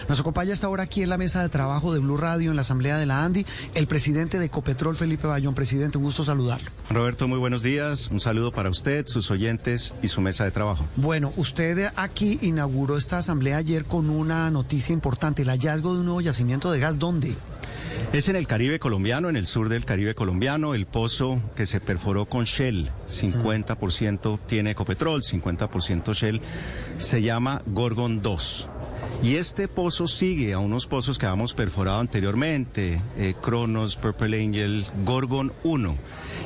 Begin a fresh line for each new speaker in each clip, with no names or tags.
Nos acompaña hasta ahora aquí en la mesa de trabajo de Blue Radio en la Asamblea de la ANDI, el presidente de Ecopetrol, Felipe Bayón. Presidente, un gusto saludarlo.
Roberto, muy buenos días. Un saludo para usted, sus oyentes y su mesa de trabajo.
Bueno, usted aquí inauguró esta asamblea ayer con una noticia importante, el hallazgo de un nuevo yacimiento de gas. ¿Dónde?
Es en el Caribe colombiano, en el sur del Caribe colombiano, el pozo que se perforó con Shell, 50% tiene Ecopetrol, 50% Shell, se llama Gorgon 2. Y este pozo sigue a unos pozos que habíamos perforado anteriormente, Cronos, Purple Angel, Gorgon 1.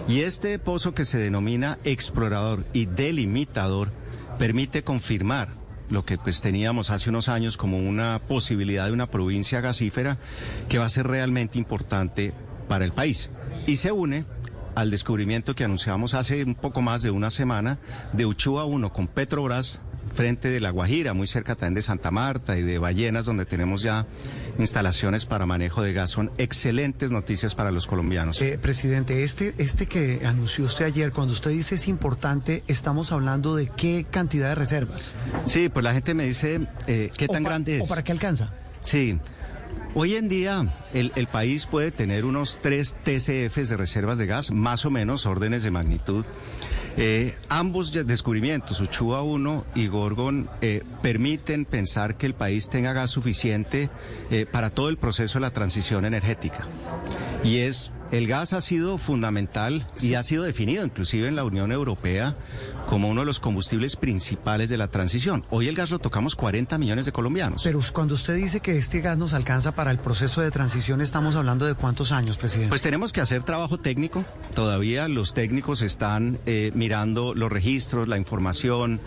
Y este pozo que se denomina explorador y delimitador permite confirmar lo que pues teníamos hace unos años como una posibilidad de una provincia gasífera que va a ser realmente importante para el país. Y se une al descubrimiento que anunciamos hace un poco más de una semana de Uchua 1 con Petrobras, frente de La Guajira, muy cerca también de Santa Marta y de Ballenas, donde tenemos ya instalaciones para manejo de gas. Son excelentes noticias para los colombianos.
Presidente, este que anunció usted ayer, cuando usted dice es importante, estamos hablando de qué cantidad de reservas.
Sí, pues la gente me dice qué tan grande es.
¿O para qué alcanza?
Sí. Hoy en día el país puede tener unos 3 TCFs de reservas de gas, más o menos, órdenes de magnitud. Ambos descubrimientos, Uchua 1 y Gorgon, permiten pensar que el país tenga gas suficiente para todo el proceso de la transición energética. Y el gas ha sido fundamental y ha sido definido inclusive en la Unión Europea como uno de los combustibles principales de la transición. Hoy el gas lo tocamos 40 millones de colombianos.
Pero cuando usted dice que este gas nos alcanza para el proceso de transición, ¿estamos hablando de cuántos años, presidente?
Pues tenemos que hacer trabajo técnico. Todavía los técnicos están mirando los registros, la información.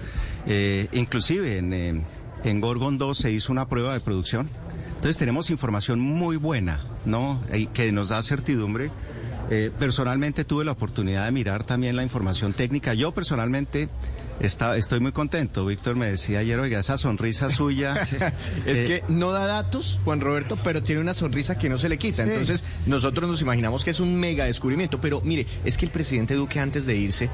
Inclusive en Gorgon 2 se hizo una prueba de producción. Entonces tenemos información muy buena, ¿no? Que nos da certidumbre. Personalmente tuve la oportunidad de mirar también la información técnica. Yo personalmente estoy muy contento. Víctor me decía ayer, oiga, esa sonrisa suya...
Es que no da datos, Juan Roberto, pero tiene una sonrisa que no se le quita. Sí. Entonces nosotros nos imaginamos que es un mega descubrimiento. Pero mire, es que el presidente Duque antes de irse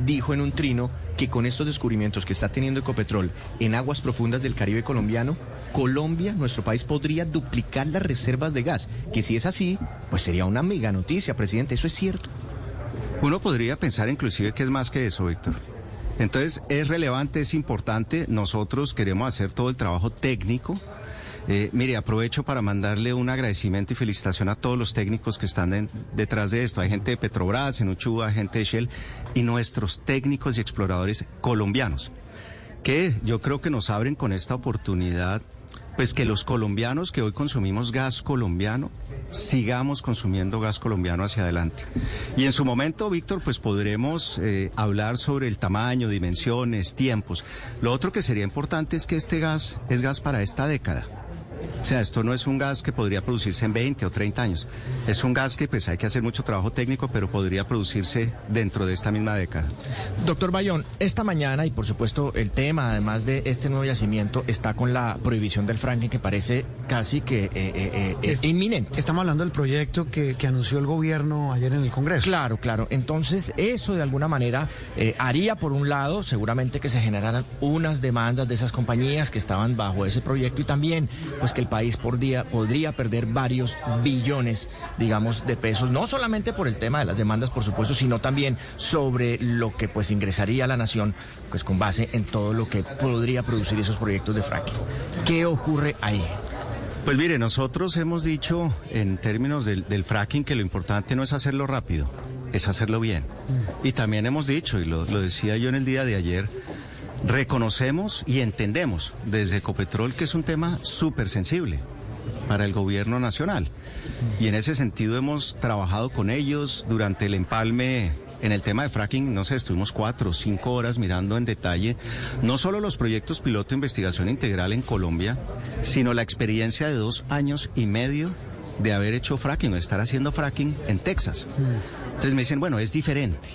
dijo en un trino que con estos descubrimientos que está teniendo Ecopetrol en aguas profundas del Caribe colombiano, Colombia, nuestro país, podría duplicar las reservas de gas. Que si es así, pues sería una mega noticia, presidente. ¿Eso es cierto?
Uno podría pensar inclusive que es más que eso, Víctor. Entonces es relevante, es importante. Nosotros queremos hacer todo el trabajo técnico. Mire, aprovecho para mandarle un agradecimiento y felicitación a todos los técnicos que están detrás de esto. Hay gente de Petrobras, en Uchua, gente de Shell y nuestros técnicos y exploradores colombianos, que yo creo que nos abren con esta oportunidad, pues que los colombianos que hoy consumimos gas colombiano, sigamos consumiendo gas colombiano hacia adelante. Y en su momento, Víctor, pues podremos hablar sobre el tamaño, dimensiones, tiempos. Lo otro que sería importante es que este gas es gas para esta década. O sea, esto no es un gas que podría producirse en 20 o 30 años. Es un gas que pues hay que hacer mucho trabajo técnico, pero podría producirse dentro de esta misma década.
Doctor Bayón, esta mañana, y por supuesto el tema, además de este nuevo yacimiento, está con la prohibición del fracking, que parece casi que inminente.
Estamos hablando del proyecto que anunció el gobierno ayer en el Congreso.
Claro, claro. Entonces, eso de alguna manera haría, por un lado, seguramente que se generaran unas demandas de esas compañías que estaban bajo ese proyecto y también, pues que el país podría perder varios billones, digamos, de pesos, no solamente por el tema de las demandas, por supuesto, sino también sobre lo que pues ingresaría a la nación, pues con base en todo lo que podría producir esos proyectos de fracking. ¿Qué ocurre ahí?
Pues mire, nosotros hemos dicho en términos del fracking que lo importante no es hacerlo rápido, es hacerlo bien. Y también hemos dicho, y lo decía yo en el día de ayer, reconocemos y entendemos desde Ecopetrol que es un tema súper sensible para el gobierno nacional. Y en ese sentido hemos trabajado con ellos durante el empalme en el tema de fracking. No sé, estuvimos 4 o 5 horas mirando en detalle no solo los proyectos piloto de investigación integral en Colombia, sino la experiencia de 2 años y medio de haber hecho fracking o estar haciendo fracking en Texas. Entonces me dicen, bueno, es diferente.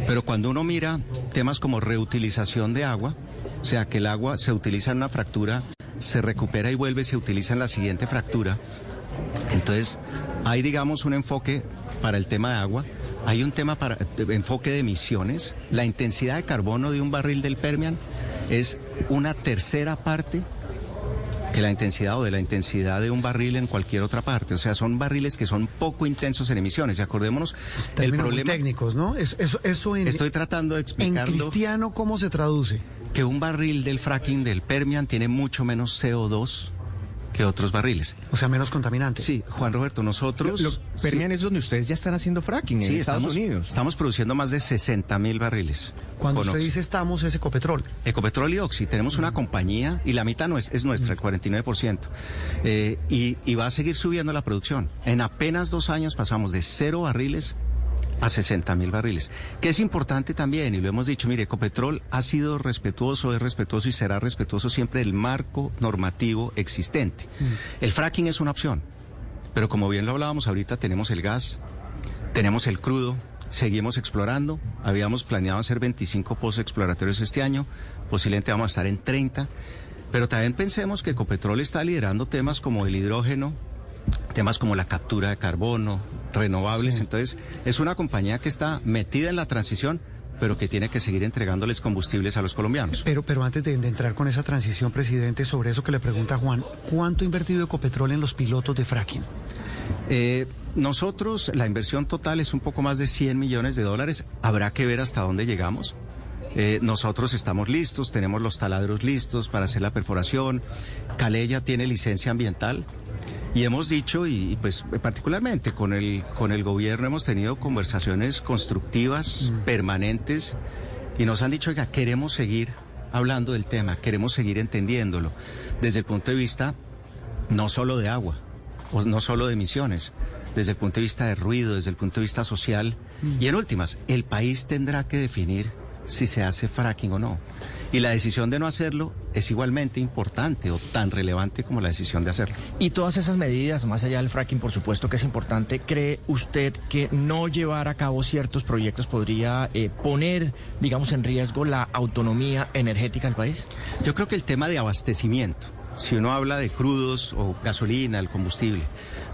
Pero cuando uno mira temas como reutilización de agua, o sea, que el agua se utiliza en una fractura, se recupera y vuelve, se utiliza en la siguiente fractura. Entonces, hay, digamos, un enfoque para el tema de agua, hay un tema para enfoque de emisiones. La intensidad de carbono de un barril del Permian es una tercera parte que la intensidad o de la intensidad de un barril en cualquier otra parte. O sea, son barriles que son poco intensos en emisiones. Y acordémonos, el problema...
muy técnicos, ¿no? Eso
Estoy tratando de explicarlo.
En cristiano, ¿cómo se traduce?
Que un barril del fracking del Permian tiene mucho menos CO2 que otros barriles.
O sea, menos contaminante.
Sí, Juan Roberto, nosotros...
Permian es donde ustedes ya están haciendo fracking en Estados Unidos.
Estamos produciendo más de 60.000 barriles.
Cuando usted dice estamos, es Ecopetrol.
Ecopetrol y Oxy. Tenemos una compañía y la mitad no es nuestra, el 49%. Y va a seguir subiendo la producción. En apenas 2 años pasamos de 0 barriles a 60.000 barriles. Que es importante también, y lo hemos dicho, mire, Ecopetrol ha sido respetuoso, es respetuoso y será respetuoso siempre del marco normativo existente. El fracking es una opción, pero como bien lo hablábamos ahorita, tenemos el gas, tenemos el crudo, seguimos explorando, habíamos planeado hacer 25 pozos exploratorios este año, posiblemente vamos a estar en 30, pero también pensemos que Ecopetrol está liderando temas como el hidrógeno, temas como la captura de carbono, renovables. Sí. Entonces, es una compañía que está metida en la transición, pero que tiene que seguir entregándoles combustibles a los colombianos.
Pero antes de entrar con esa transición, presidente, sobre eso que le pregunta Juan, ¿cuánto ha invertido Ecopetrol en los pilotos de fracking?
Nosotros, la inversión total es un poco más de $100 millones. Habrá que ver hasta dónde llegamos. Nosotros estamos listos, tenemos los taladros listos para hacer la perforación. Calella tiene licencia ambiental. Y hemos dicho, y pues particularmente con el gobierno hemos tenido conversaciones constructivas, permanentes, y nos han dicho, oiga, queremos seguir hablando del tema, queremos seguir entendiéndolo, desde el punto de vista no solo de agua, o no solo de emisiones, desde el punto de vista de ruido, desde el punto de vista social, y en últimas, el país tendrá que definir si se hace fracking o no. Y la decisión de no hacerlo es igualmente importante o tan relevante como la decisión de hacerlo.
Y todas esas medidas, más allá del fracking, por supuesto que es importante, ¿cree usted que no llevar a cabo ciertos proyectos podría poner, digamos, en riesgo la autonomía energética del país?
Yo creo que el tema de abastecimiento, si uno habla de crudos o gasolina, el combustible,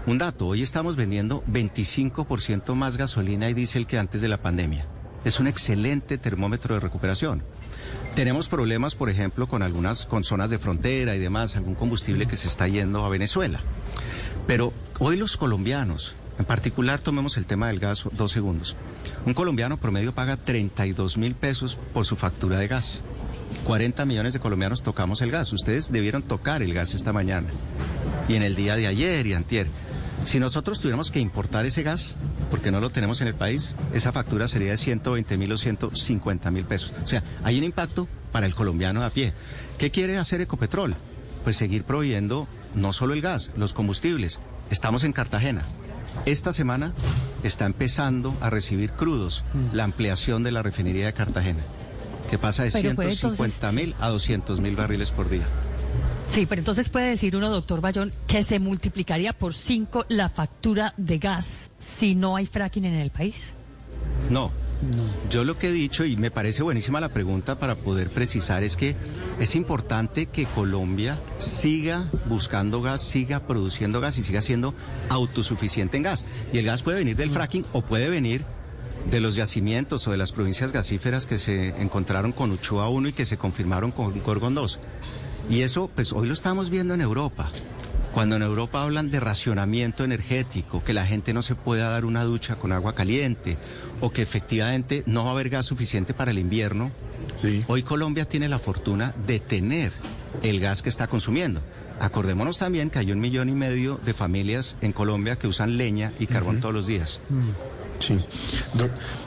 un dato, hoy estamos vendiendo 25% más gasolina y diésel que antes de la pandemia. Es un excelente termómetro de recuperación. Tenemos problemas, por ejemplo, con zonas de frontera y demás, algún combustible que se está yendo a Venezuela. Pero hoy los colombianos, en particular tomemos el tema del gas 2 segundos. Un colombiano promedio paga 32.000 pesos por su factura de gas. 40 millones de colombianos tocamos el gas. Ustedes debieron tocar el gas esta mañana y en el día de ayer y antier. Si nosotros tuviéramos que importar ese gas, porque no lo tenemos en el país, esa factura sería de 120.000 o 150.000 pesos. O sea, hay un impacto para el colombiano a pie. ¿Qué quiere hacer Ecopetrol? Pues seguir proveyendo no solo el gas, los combustibles. Estamos en Cartagena. Esta semana está empezando a recibir crudos la ampliación de la refinería de Cartagena, que pasa de 150.000 a 200.000 barriles por día.
Sí, pero entonces puede decir uno, doctor Bayón, que se multiplicaría por 5 la factura de gas si no hay fracking en el país.
No. Yo lo que he dicho, y me parece buenísima la pregunta para poder precisar, es que es importante que Colombia siga buscando gas, siga produciendo gas y siga siendo autosuficiente en gas. Y el gas puede venir del fracking o puede venir de los yacimientos o de las provincias gasíferas que se encontraron con Uchoa 1 y que se confirmaron con Gorgon 2. Y eso, pues hoy lo estamos viendo en Europa. Cuando en Europa hablan de racionamiento energético, que la gente no se pueda dar una ducha con agua caliente, o que efectivamente no va a haber gas suficiente para el invierno, sí. Hoy Colombia tiene la fortuna de tener el gas que está consumiendo. Acordémonos también que hay 1,5 millones de familias en Colombia que usan leña y carbón todos los días.
Sí.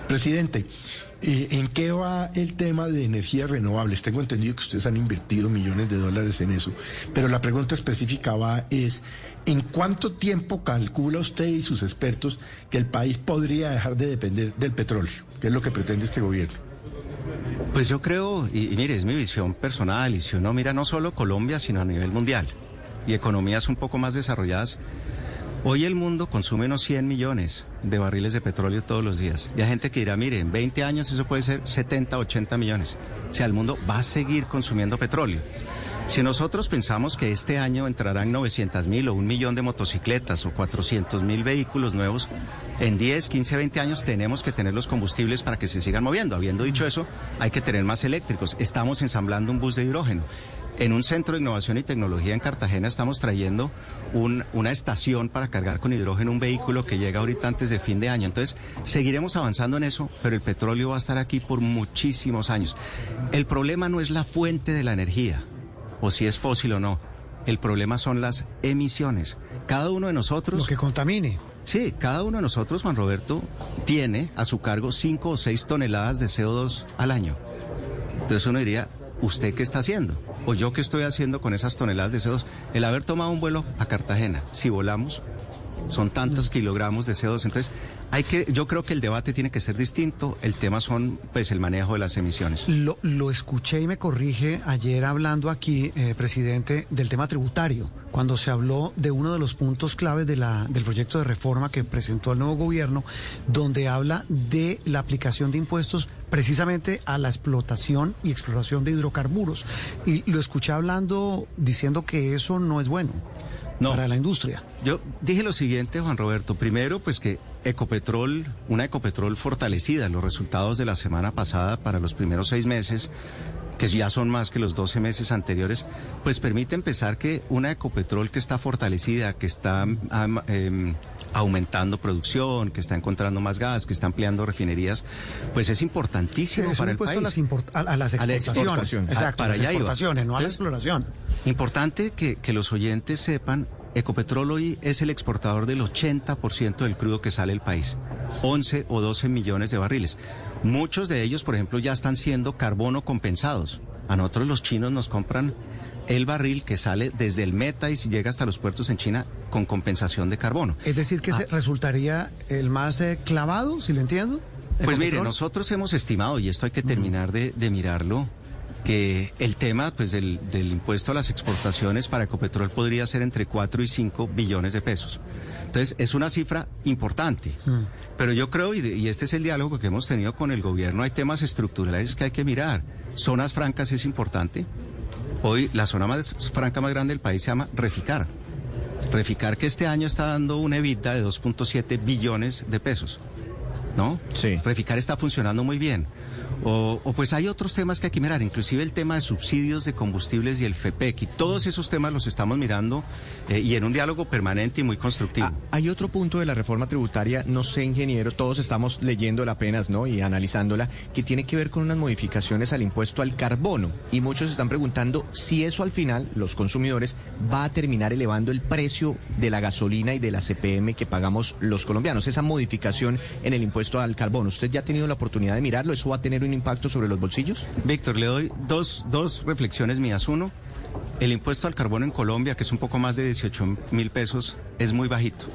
Presidente, ¿en qué va el tema de energías renovables? Tengo entendido que ustedes han invertido millones de dólares en eso, pero la pregunta específica es, ¿en cuánto tiempo calcula usted y sus expertos que el país podría dejar de depender del petróleo? ¿Qué es lo que pretende este gobierno?
Pues yo creo, y mire, es mi visión personal, y si uno mira no solo Colombia, sino a nivel mundial, y economías un poco más desarrolladas, hoy el mundo consume unos 100 millones de barriles de petróleo todos los días. Y hay gente que dirá, mire, en 20 años eso puede ser 70, 80 millones. O sea, el mundo va a seguir consumiendo petróleo. Si nosotros pensamos que este año entrarán 900.000 o 1 millón de motocicletas o 400.000 vehículos nuevos, en 10, 15, 20 años tenemos que tener los combustibles para que se sigan moviendo. Habiendo dicho eso, hay que tener más eléctricos. Estamos ensamblando un bus de hidrógeno. En un centro de innovación y tecnología en Cartagena estamos trayendo una estación para cargar con hidrógeno un vehículo que llega ahorita antes de fin de año. Entonces, seguiremos avanzando en eso, pero el petróleo va a estar aquí por muchísimos años. El problema no es la fuente de la energía, o si es fósil o no. El problema son las emisiones. Cada uno de nosotros...
Lo que contamine.
Sí, cada uno de nosotros, Juan Roberto, tiene a su cargo 5 o 6 toneladas de CO2 al año. Entonces uno diría, ¿usted qué está haciendo? O yo qué estoy haciendo con esas toneladas de CO2. El haber tomado un vuelo a Cartagena, si volamos, son tantos kilogramos de CO2. Entonces, yo creo que el debate tiene que ser distinto. El tema son, pues, el manejo de las emisiones.
Lo escuché y me corrige ayer hablando aquí, presidente, del tema tributario, cuando se habló de uno de los puntos claves del proyecto de reforma que presentó el nuevo gobierno, donde habla de la aplicación de impuestos precisamente a la explotación y exploración de hidrocarburos. Y lo escuché diciendo que eso no es bueno para la industria.
Yo dije lo siguiente, Juan Roberto. Primero, pues que una Ecopetrol fortalecida, los resultados de la semana pasada para los primeros 6 meses, que ya son más que los 12 meses anteriores, pues permite empezar que una Ecopetrol que está fortalecida, que está aumentando producción, que está encontrando más gas, que está ampliando refinerías, pues es importantísimo para el país.
A las exportaciones. Exacto,
para
las exportaciones, no a la exploración.
Importante que los oyentes sepan, Ecopetrol hoy es el exportador del 80% del crudo que sale del país, 11 o 12 millones de barriles. Muchos de ellos, por ejemplo, ya están siendo carbono compensados. A nosotros los chinos nos compran el barril que sale desde el Meta y llega hasta los puertos en China con compensación de carbono.
Es decir, que resultaría el más clavado, si lo entiendo.
Pues mire, nosotros hemos estimado, y esto hay que terminar de mirarlo, que el tema pues del impuesto a las exportaciones para Ecopetrol podría ser entre 4 y 5 billones de pesos. Entonces, es una cifra importante. Pero yo creo, y este es el diálogo que hemos tenido con el gobierno, hay temas estructurales que hay que mirar. Zonas francas es importante. Hoy la zona más franca más grande del país se llama Reficar. Reficar, que este año está dando una EBITDA de 2.7 billones de pesos, ¿no?
Sí.
Reficar está funcionando muy bien. O pues hay otros temas que hay que mirar, inclusive el tema de subsidios de combustibles y el FEPEC, y todos esos temas los estamos mirando y en un diálogo permanente y muy constructivo.
Hay otro punto de la reforma tributaria, no sé, ingeniero, todos estamos leyéndola apenas, ¿no? Y analizándola, que tiene que ver con unas modificaciones al impuesto al carbono. Y muchos están preguntando si eso al final, los consumidores, va a terminar elevando el precio de la gasolina y de la CPM que pagamos los colombianos. Esa modificación en el impuesto al carbono, ¿usted ya ha tenido la oportunidad de mirarlo? ¿Eso va a tener un impacto sobre los bolsillos?
Víctor, le doy dos reflexiones mías. Uno, el impuesto al carbono en Colombia, que es un poco más de 18.000 pesos, es muy bajito.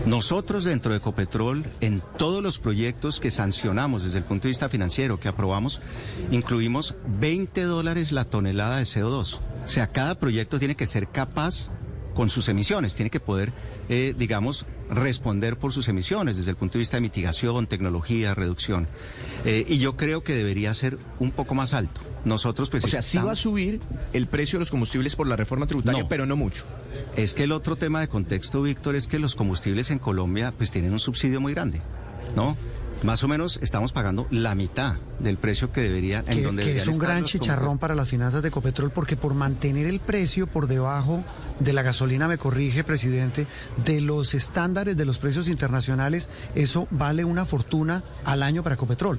Nosotros dentro de Ecopetrol, en todos los proyectos que sancionamos desde el punto de vista financiero, que aprobamos, incluimos $20 la tonelada de CO2. O sea, cada proyecto tiene que ser capaz con sus emisiones, tiene que poder, responder por sus emisiones desde el punto de vista de mitigación, tecnología, reducción. Y yo creo que debería ser un poco más alto. Nosotros, pues...
O sea, sí va a subir el precio de los combustibles por la reforma tributaria, pero no mucho.
Es que el otro tema de contexto, Víctor, es que los combustibles en Colombia pues tienen un subsidio muy grande, ¿no? Más o menos estamos pagando la mitad del precio que debería...
Que es un gran chicharrón para las finanzas de Ecopetrol, porque por mantener el precio por debajo de la gasolina, me corrige, presidente, de los estándares de los precios internacionales, eso vale una fortuna al año para Ecopetrol.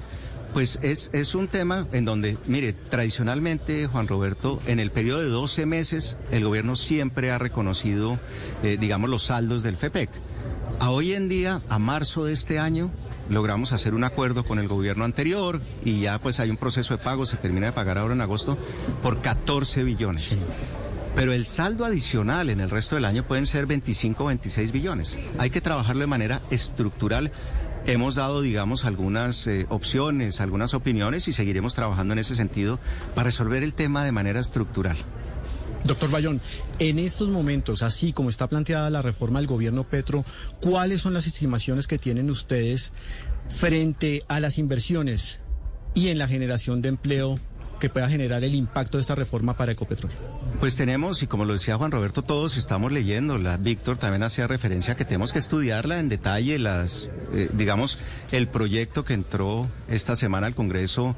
Pues es un tema en donde, mire, tradicionalmente, Juan Roberto, en el periodo de 12 meses, el gobierno siempre ha reconocido, los saldos del FEPEC. A hoy en día, a marzo de este año, logramos hacer un acuerdo con el gobierno anterior y ya pues hay un proceso de pago, se termina de pagar ahora en agosto, por 14 billones. Sí. Pero el saldo adicional en el resto del año pueden ser 25 o 26 billones. Hay que trabajarlo de manera estructural. Hemos dado, algunas opciones, algunas opiniones y seguiremos trabajando en ese sentido para resolver el tema de manera estructural.
Doctor Bayón, en estos momentos, así como está planteada la reforma del gobierno Petro, ¿cuáles son las estimaciones que tienen ustedes frente a las inversiones y en la generación de empleo que pueda generar el impacto de esta reforma para Ecopetrol?
Pues tenemos, y como lo decía Juan Roberto, todos estamos leyéndola. Víctor también hacía referencia a que tenemos que estudiarla en detalle. Digamos, el proyecto que entró esta semana al Congreso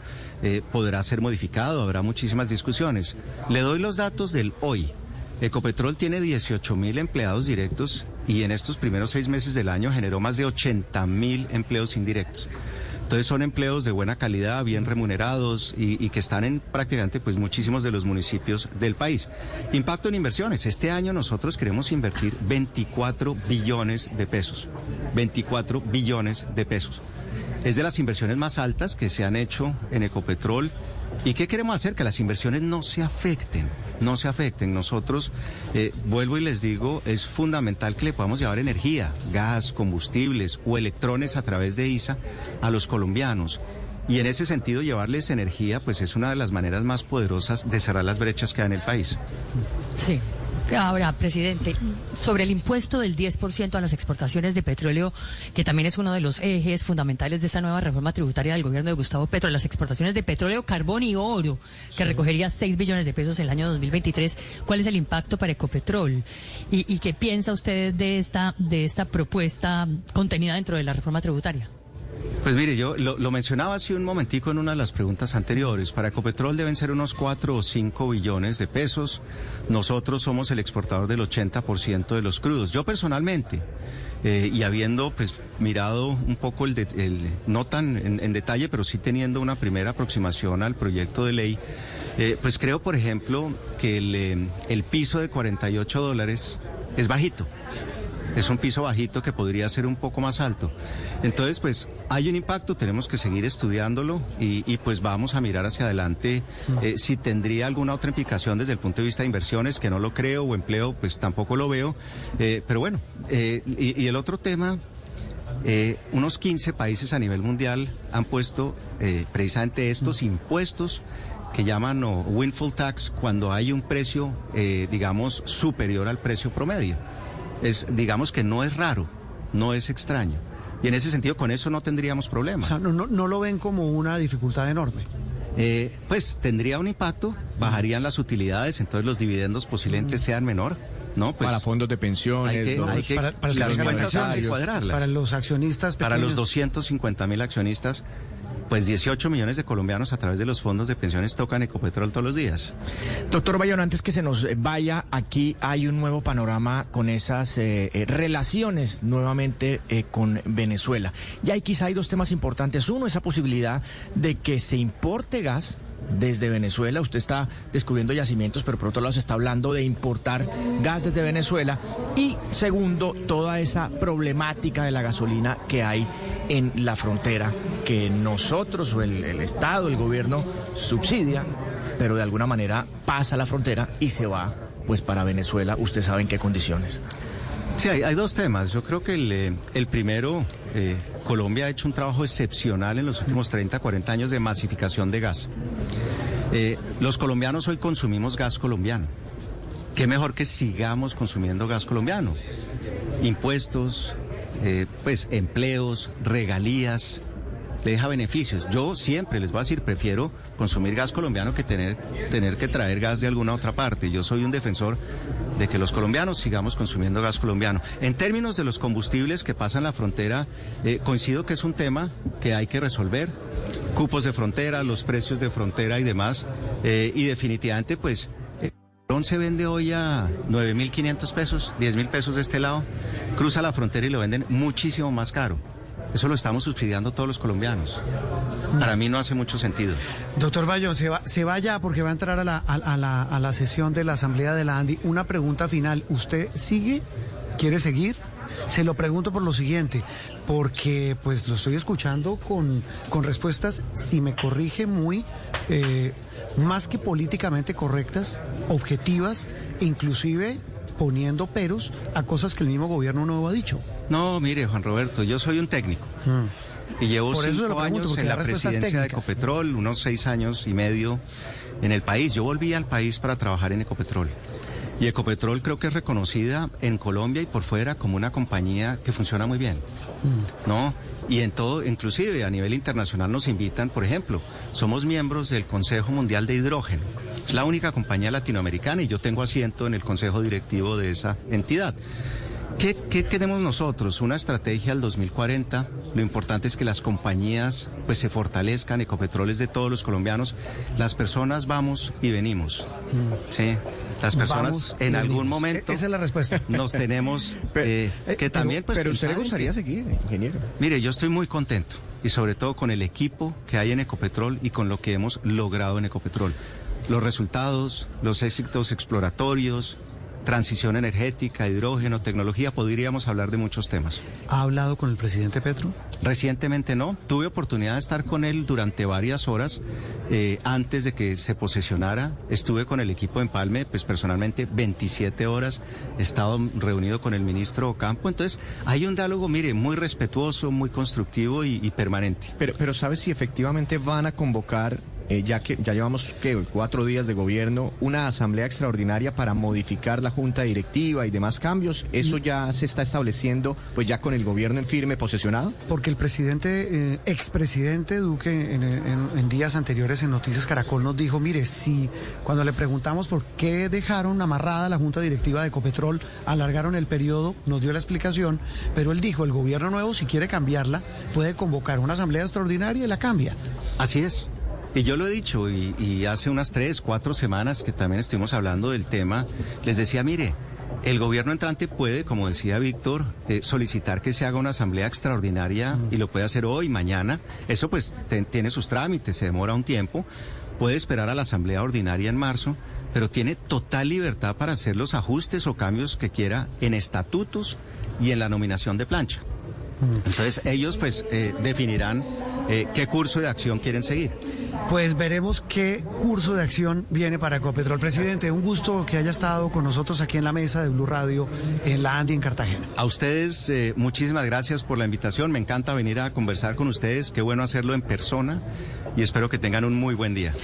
podrá ser modificado, habrá muchísimas discusiones. Le doy los datos del hoy. Ecopetrol tiene 18.000 empleados directos y en estos primeros 6 meses del año generó más de 80.000 empleos indirectos. Entonces son empleos de buena calidad, bien remunerados y que están en prácticamente pues muchísimos de los municipios del país. Impacto en inversiones. Este año nosotros queremos invertir 24 billones de pesos. 24 billones de pesos. Es de las inversiones más altas que se han hecho en Ecopetrol. ¿Y qué queremos hacer? Que las inversiones no se afecten. Nosotros, vuelvo y les digo, es fundamental que le podamos llevar energía, gas, combustibles o electrones a través de ISA a los colombianos. Y en ese sentido, llevarles energía, pues es una de las maneras más poderosas de cerrar las brechas que hay en el país.
Sí. Ahora, presidente, sobre el impuesto del 10% a las exportaciones de petróleo, que también es uno de los ejes fundamentales de esta nueva reforma tributaria del gobierno de Gustavo Petro, las exportaciones de petróleo, carbón y oro, que recogería 6 billones de pesos en el año 2023, ¿cuál es el impacto para Ecopetrol? ¿Y qué piensa usted de esta propuesta contenida dentro de la reforma tributaria?
Pues mire, yo lo mencionaba hace un momentico en una de las preguntas anteriores. Para Ecopetrol deben ser unos 4 o 5 billones de pesos. Nosotros somos el exportador del 80% de los crudos. Yo personalmente, y habiendo pues mirado un poco no tan en detalle, pero sí teniendo una primera aproximación al proyecto de ley, pues creo, por ejemplo, que el piso de $48 es bajito. Es un piso bajito que podría ser un poco más alto. Entonces, pues, hay un impacto, tenemos que seguir estudiándolo y pues vamos a mirar hacia adelante si tendría alguna otra implicación desde el punto de vista de inversiones, que no lo creo, o empleo, pues tampoco lo veo. Pero bueno, y el otro tema, unos 15 países a nivel mundial han puesto precisamente estos impuestos que llaman windfall tax cuando hay un precio, digamos, superior al precio promedio. Digamos que no es raro, no es extraño. Y en ese sentido, con eso no tendríamos problema.
O sea, no lo ven como una dificultad enorme.
Pues tendría un impacto, bajarían las utilidades, entonces los dividendos posiblemente sean menor, ¿no? Pues
para fondos de pensiones,
para
las cuentas hay que cuadrarlas.
Para los accionistas pequeños.
Para los 250.000 accionistas, pues 18 millones de colombianos a través de los fondos de pensiones tocan Ecopetrol todos los días.
Doctor Bayón, antes que se nos vaya, aquí hay un nuevo panorama con esas relaciones nuevamente con Venezuela. Y ahí quizá hay 2 temas importantes. Uno, esa posibilidad de que se importe gas desde Venezuela. Usted está descubriendo yacimientos, pero por otro lado se está hablando de importar gas desde Venezuela. Y segundo, toda esa problemática de la gasolina que hay en la frontera, que nosotros o el Estado, el gobierno subsidia, pero de alguna manera pasa la frontera y se va pues para Venezuela. Usted sabe en qué condiciones.
Sí, hay 2 temas. Yo creo que el primero, Colombia ha hecho un trabajo excepcional en los últimos 30, 40 años de masificación de gas. Los colombianos hoy consumimos gas colombiano. ¿Qué mejor que sigamos consumiendo gas colombiano? Impuestos, pues empleos, regalías, le deja beneficios. Yo siempre les voy a decir, prefiero consumir gas colombiano que tener que traer gas de alguna otra parte. Yo soy un defensor de que los colombianos sigamos consumiendo gas colombiano. En términos de los combustibles que pasan la frontera, coincido que es un tema que hay que resolver. Cupos de frontera, los precios de frontera y demás. Y definitivamente, pues, el carbón se vende hoy a 9.500 pesos, 10.000 pesos de este lado. Cruza la frontera y lo venden muchísimo más caro. Eso lo estamos subsidiando todos los colombianos. Para mí no hace mucho sentido.
Doctor Bayón, se va ya porque va a entrar a la sesión de la Asamblea de la ANDI. Una pregunta final. ¿Usted sigue? ¿Quiere seguir? Se lo pregunto por lo siguiente, porque pues lo estoy escuchando con respuestas, si me corrige, muy más que políticamente correctas, objetivas, inclusive poniendo peros a cosas que el mismo gobierno no ha dicho.
No, mire, Juan Roberto, yo soy un técnico. Y llevo 5 años en la presidencia de Ecopetrol, unos 6 años y medio en el país. Yo volví al país para trabajar en Ecopetrol. Y Ecopetrol creo que es reconocida en Colombia y por fuera como una compañía que funciona muy bien, ¿no? Y en todo, inclusive a nivel internacional nos invitan, por ejemplo, somos miembros del Consejo Mundial de Hidrógeno. Es la única compañía latinoamericana y yo tengo asiento en el consejo directivo de esa entidad. ¿Qué tenemos nosotros? Una estrategia al 2040. Lo importante es que las compañías pues se fortalezcan. Ecopetrol es de todos los colombianos. Las personas vamos y venimos. Sí. Las personas en algún momento.
Esa es la respuesta.
Nos tenemos que también pues.
Pero usted le gustaría seguir, ingeniero.
Mire, yo estoy muy contento y sobre todo con el equipo que hay en Ecopetrol y con lo que hemos logrado en Ecopetrol. Los resultados, los éxitos exploratorios, transición energética, hidrógeno, tecnología, podríamos hablar de muchos temas.
¿Ha hablado con el presidente Petro?
Recientemente no, tuve oportunidad de estar con él durante varias horas antes de que se posesionara. Estuve con el equipo en Empalme, pues personalmente 27 horas, he estado reunido con el ministro Ocampo, entonces hay un diálogo, mire, muy respetuoso, muy constructivo y permanente.
Pero ¿sabes si efectivamente van a convocar, ya que ya llevamos 4 días de gobierno, una asamblea extraordinaria para modificar la junta directiva y demás cambios? ¿Eso ya se está estableciendo pues ya con el gobierno en firme posesionado?
Porque el presidente, expresidente Duque en días anteriores en Noticias Caracol nos dijo, mire, si cuando le preguntamos por qué dejaron amarrada la junta directiva de Ecopetrol, alargaron el periodo, nos dio la explicación, pero él dijo, el gobierno nuevo si quiere cambiarla puede convocar una asamblea extraordinaria y la cambia.
Así es. Y yo lo he dicho, y hace unas 3, 4 semanas que también estuvimos hablando del tema, les decía, mire, el gobierno entrante puede, como decía Víctor, solicitar que se haga una asamblea extraordinaria y lo puede hacer hoy, mañana. Eso pues tiene sus trámites, se demora un tiempo, puede esperar a la asamblea ordinaria en marzo, pero tiene total libertad para hacer los ajustes o cambios que quiera en estatutos y en la nominación de plancha. Entonces ellos pues definirán qué curso de acción quieren seguir.
Pues veremos qué curso de acción viene para Ecopetrol. Presidente, un gusto que haya estado con nosotros aquí en la mesa de Blue Radio en la Andi en Cartagena.
A ustedes muchísimas gracias por la invitación, me encanta venir a conversar con ustedes, qué bueno hacerlo en persona y espero que tengan un muy buen día.